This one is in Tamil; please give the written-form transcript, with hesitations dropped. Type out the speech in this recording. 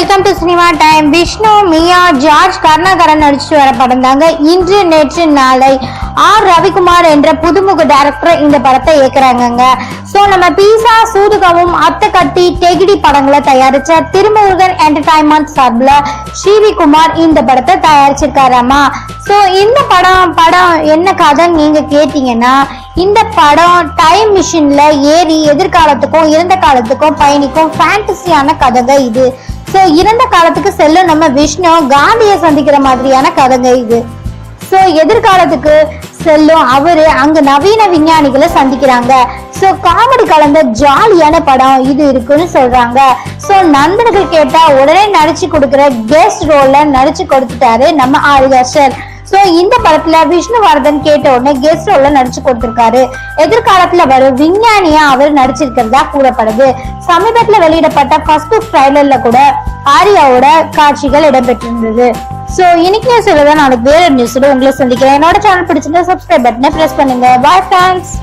Welcome to cinema time. Vishnu, Miya, George, Karunakaran நடிச்சுட்டு வர படம் தாங்க இன்று நேற்று நாளை. ஆர் ரவிக்குமார் என்ற புதுமுக டைரக்டர் இந்த படத்தை இயக்குறாங்க. சோ நம்ம பீசா, சூதுகவும், அத்தை கட்டி, டெகிடி படங்களை தயாரிச்ச திருமுருகன் என்டர்டைன்மெண்ட் சார்பில் ஸ்ரீவி குமார் இந்த படத்தை தயாரிச்சிருக்காராமா. சோ இந்த படம் என்ன கதைன்னு நீங்க கேட்டீங்கன்னா, இந்த படம் டைம் மிஷின்ல ஏறி எதிர்காலத்துக்கும் இறந்த காலத்துக்கும் பயணிக்கும் ஃபேண்டசியான கதைங்க இது. சோ இறந்த காலத்துக்கு செல்லும் நம்ம விஷ்ணு காந்தியை சந்திக்கிற மாதிரியான கதைங்க இது. சோ எதிர்காலத்துக்கு செல்லும் அவரு அங்க நவீன விஞ்ஞானிகளை சந்திக்கிறாங்க. சோ காமெடி கலந்த ஜாலியான படம் இது இருக்குன்னு சொல்றாங்க. சோ நண்பர்கள் கேட்டா உடனே நடிச்சு கொடுக்கிற கெஸ்ட் ரோல்ல நடிச்சு கொடுத்துட்டாரு நம்ம ஆரிகாஷர். சோ இந்த படத்துல விஷ்ணுவர்தன் கேட்ட உடனே கெஸ்ட் ரோல்ல நடிச்சு கொடுத்திருக்காரு. எதிர்காலத்துல வரும் விஞ்ஞானியா அவர் நடிச்சிருக்கிறதா கூறப்படுது. சமீபத்துல வெளியிடப்பட்ட ஃபர்ஸ்ட் லுக் ட்ரைலர்ல கூட ஆரியாவோட காட்சிகள் இடம்பெற்றிருந்தது. சோ இன்னைக்கு நியூஸ் நாளைக்கு வேற நியூஸ்ல உங்களை சந்திக்கிறேன். என்னோட சேனல் பிடிச்சிருந்தா சப்ஸ்கிரைப் பட்டனை பிரஸ் பண்ணுங்க. Bye friends.